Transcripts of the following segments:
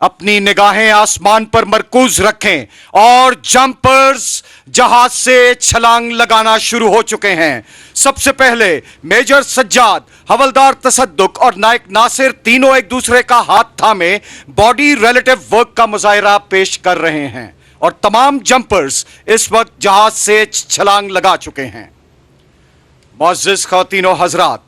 अपनी निगाहें आसमान पर मरकूज रखें और जंपर्स जहाज से छलांग लगाना शुरू हो चुके हैं। सबसे पहले मेजर सज्जाद, हवलदार तसद्दुक और नायक नासिर तीनों एक दूसरे का हाथ थामे बॉडी रिलेटिव वर्क का मुजाहिरा पेश कर रहे हैं और तमाम जंपर्स इस वक्त जहाज से छलांग लगा चुके हैं। मुअज़्ज़िज़ ख़वातीनो हज़रात,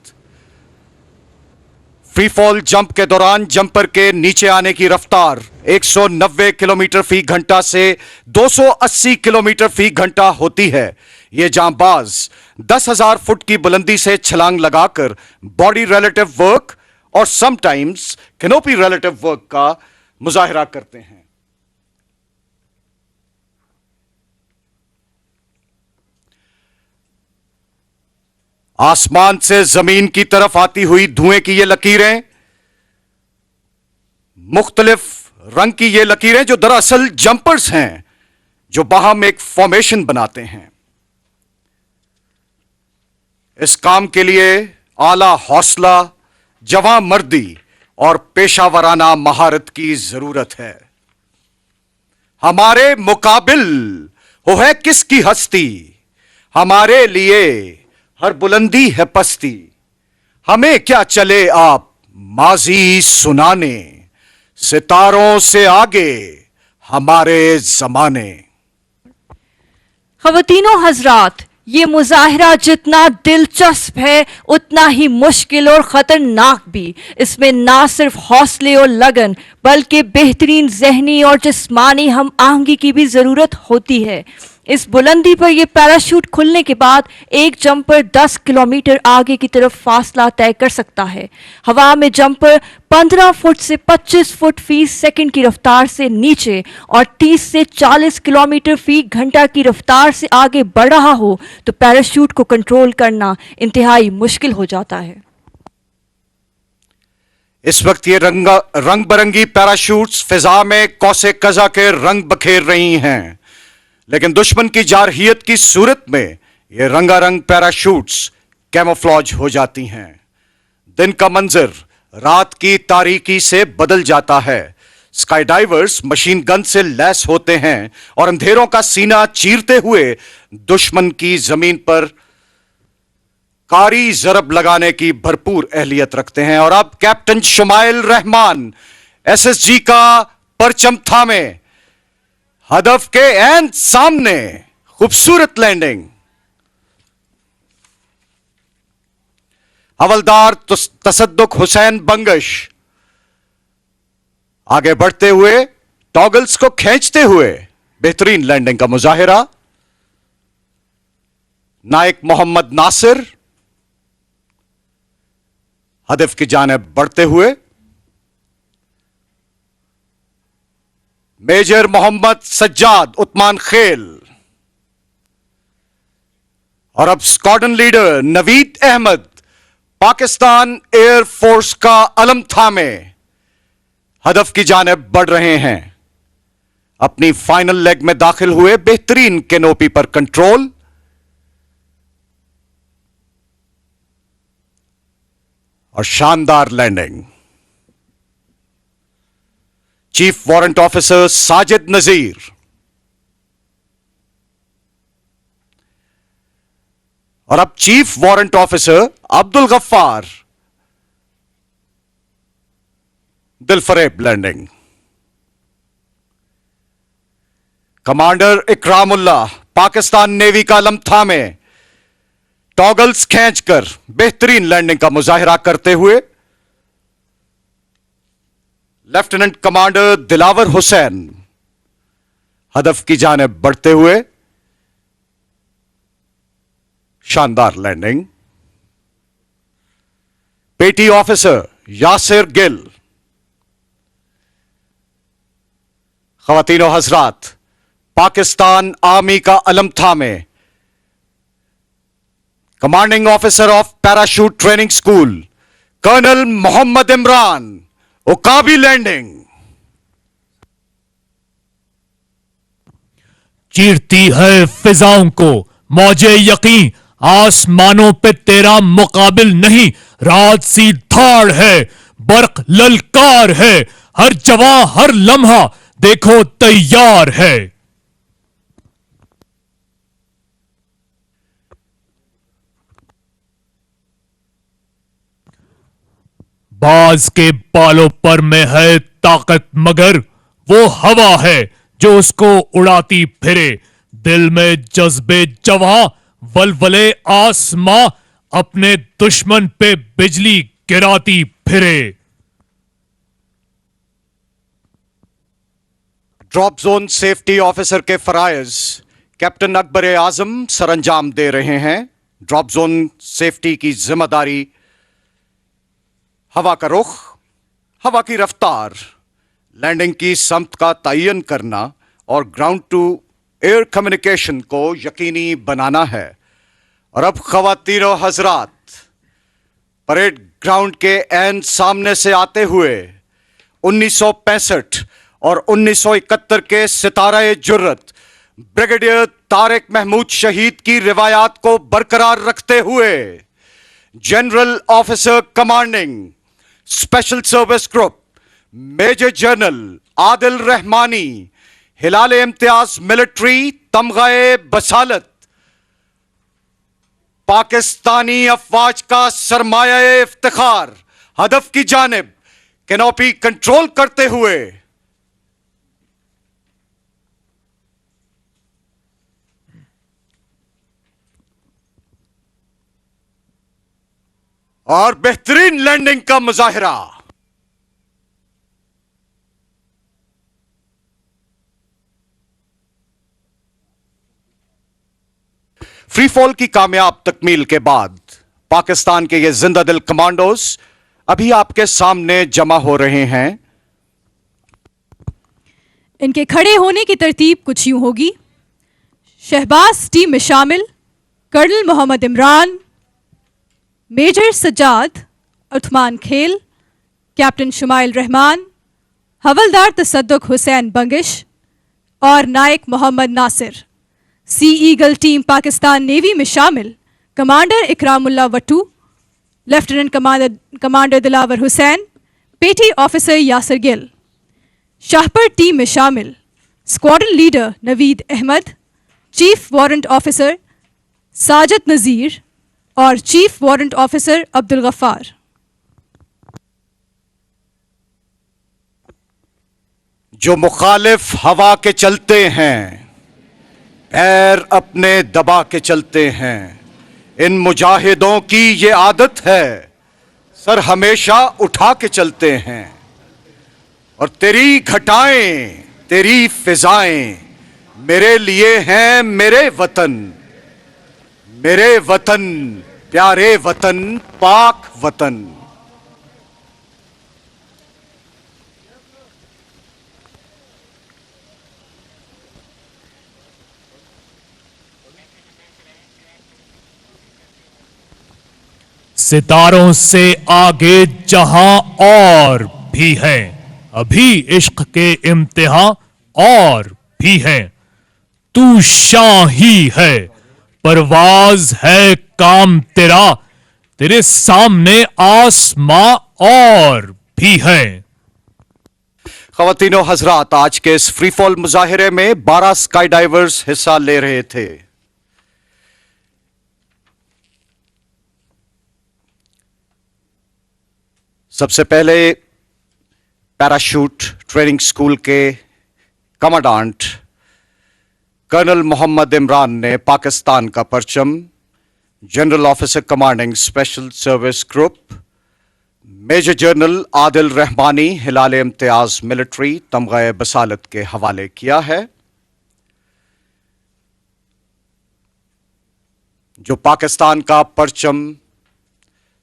फ्री फॉल जंप के दौरान जंपर के नीचे आने की रफ्तार 190 किलोमीटर फी घंटा से 280 किलोमीटर फी घंटा होती है। ये जांबाज 10,000 फुट की बुलंदी से छलांग लगाकर बॉडी रिलेटिव वर्क और समटाइम्स कैनोपी रिलेटिव वर्क का मुजाहिरा करते हैं। आसमान से जमीन की तरफ आती हुई धुएं की ये लकीरें, मुख्तलिफ रंग की ये लकीरें जो दरअसल जंपर्स हैं जो बाहम एक फॉर्मेशन बनाते हैं। इस काम के लिए आला हौसला, जवां मर्दी और पेशावराना महारत की जरूरत है। हमारे मुकाबिल हो है किसकी हस्ती, हमारे लिए हर बुलंदी है पस्ती। हमें क्या चले आप माजी सुनाने, सितारों से आगे हमारे जमाने। ख़वातीनो हजरात, ये मुजाहिरा जितना दिलचस्प है उतना ही मुश्किल और ख़तरनाक भी। इसमें ना सिर्फ हौसले और लगन बल्कि बेहतरीन जहनी और जिस्मानी हम आहंगी की भी ज़रूरत होती है। इस बुलंदी पर यह पैराशूट खुलने के बाद एक जंपर 10 किलोमीटर आगे की तरफ फासला तय कर सकता है। हवा में जंपर 15 फुट से 25 फुट फी सेकंड की रफ्तार से नीचे और 30 से 40 किलोमीटर फी घंटा की रफ्तार से आगे बढ़ रहा हो तो पैराशूट को कंट्रोल करना इंतहाई मुश्किल हो जाता है। इस वक्त ये रंग बरंगी पैराशूट्स फिजा में कौसे कजा के रंग बखेर रही हैं, लेकिन दुश्मन की जारहियत की सूरत में ये रंगारंग पैराशूट्स कैमोफ्लॉज हो जाती हैं। दिन का मंजर रात की तारीकी से बदल जाता है। स्काई डाइवर्स मशीन गन से लैस होते हैं और अंधेरों का सीना चीरते हुए दुश्मन की जमीन पर कारी जरब लगाने की भरपूर अहलियत रखते हैं। और अब कैप्टन शुमाइल रहमान एसएसजी का परचम थामे हदफ के एन सामने खूबसूरत लैंडिंग। हवलदार तसद्दुक हुसैन बंगश आगे बढ़ते हुए टॉगल्स को खींचते हुए बेहतरीन लैंडिंग का मुजाहिरा। नायक मोहम्मद नासिर हदफ की जानिब बढ़ते हुए, मेजर मोहम्मद सज्जाद उस्मान खेल और अब squadron leader Naveed Ahmed Pakistan air force का अलम थामे हदफ की जानिब बढ़ रहे हैं। अपनी फाइनल लेग में दाखिल हुए बेहतरीन कैनोपी पर कंट्रोल और शानदार landing. Chief warrant officer Sajid Nazir और अब chief warrant officer Abdul Ghaffar दिलफरेब landing. Commander Ikramullah Pakistan navy का अलम थामे टॉगल्स खींचकर बेहतरीन लैंडिंग का मुजाहिरा करते हुए, लेफ्टिनेंट कमांडर दिलावर हुसैन हदफ की जानिब बढ़ते हुए शानदार लैंडिंग। पेटी ऑफिसर यासिर गिल। ख़वातीनो हज़रात, पाकिस्तान आर्मी का अलम थामे commanding officer of parachute training school colonel Mohammad Imran Uqabi landing. चीरती है फिजाओं को मौजे यकीन, आसमानों पे तेरा मुकाबिल नहीं, रात सी धाड़ है बर्क ललकार है, हर जवां हर लम्हा देखो तैयार है। बाज के बालों पर में है ताकत, मगर वो हवा है जो उसको उड़ाती फिरे। दिल में जज्बे जवां, वलवले आसमां, अपने दुश्मन पे बिजली गिराती फिरे। ड्रॉप जोन सेफ्टी ऑफिसर के फराइज कैप्टन अकबर आजम सरंजाम दे रहे हैं। ड्रॉप जोन सेफ्टी की जिम्मेदारी हवा का रुख, हवा की रफ्तार, लैंडिंग की समत का तयन करना और ग्राउंड टू एयर कम्युनिकेशन को यकीनी बनाना है। और अब ख्वातीन और हजरात, परेड ग्राउंड के ऐन सामने से आते हुए 1965 और 1971 के सितारा जुर्रत ब्रिगेडियर तारिक महमूद शहीद की रिवायात को बरकरार रखते हुए general officer commanding special service group major general Adil Rahmani, Hilal Imtiaz military तमगाए बसालत, पाकिस्तानी अफवाज का सरमाया इफ्तिखार, हदफ की जानिब कैनोपी कंट्रोल करते हुए और बेहतरीन लैंडिंग का मुजाहिरा। फ्री फॉल की कामयाब तकमील के बाद पाकिस्तान के ये जिंदा दिल कमांडोज अभी आपके सामने जमा हो रहे हैं। इनके खड़े होने की तरतीब कुछ यूं होगी। शहबाज टीम में शामिल colonel Mohammad Imran, major Sajjad, Usman Khel, captain Shumail Rehman, havildar Tasadduq Hussain Bangash और naik Mohammad Nasir. Sea eagle team Pakistan navy में शामिल commander Ikramullah Wattoo, lieutenant commander Dilawar Hussain, petty officer Yasir Gill. Shahpar team में शामिल squadron leader Naveed Ahmed, chief warrant officer Sajid Nazir और chief warrant officer Abdul Ghaffar. जो मुखालिफ हवा के चलते हैं, पैर अपने दबा के चलते हैं, इन मुजाहिदों की ये आदत है, सर हमेशा उठा के चलते हैं। और तेरी घटाएं, तेरी फिजाएं मेरे लिए हैं मेरे वतन, मेरे वतन, प्यारे वतन, पाक वतन। सितारों से आगे जहां और भी है, अभी इश्क के इम्तिहान और भी है। तू शाही है, परवाज है काम तेरा, तेरे सामने आसमां और भी है। ख्वातीनो हजरात, आज के इस फ्री फॉल मुजाहिरे में 12 स्काई डाइवर्स हिस्सा ले रहे थे। सबसे पहले पैराशूट ट्रेनिंग स्कूल के कमांडेंट कर्नल मोहम्मद इमरान ने पाकिस्तान का परचम general officer commanding special service group major general Adil Rahmani, Hilal Imtiaz military तमगाए बसालत के हवाले किया है। जो पाकिस्तान का परचम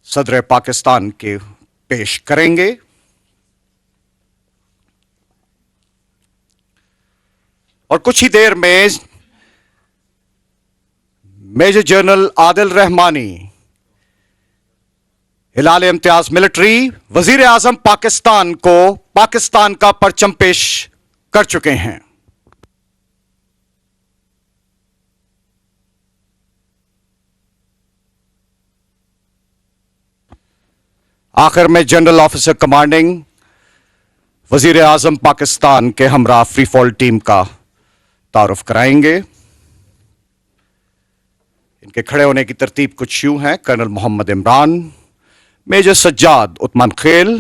सदर पाकिस्तान के पेश करेंगे। और कुछ ही देर में major general Adil Rahmani, Hilal Imtiaz military, वजीर आजम पाकिस्तान को पाकिस्तान का परचम पेश कर चुके हैं। आखिर में जनरल ऑफिसर कमांडिंग वजीर आजम पाकिस्तान के हमरा फ्री फॉल टीम का तारुफ कराएंगे। इनके खड़े होने की तरतीब कुछ यूं है। Colonel Mohammad Imran, major Sajjad Usman Khel,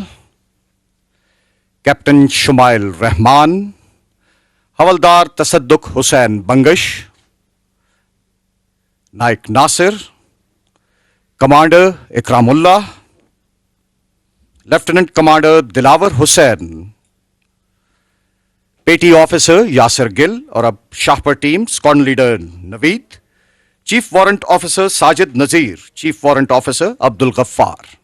captain Shumail Rehman, havildar Tasadduq Hussain Bangash, naik Nasir, commander Ikramullah, lieutenant commander Dilawar Hussain, petty officer Yasir Gill और अब Shahpur team squadron leader Naveed, chief warrant officer Sajid Nazir, chief warrant officer Abdul Gaffar.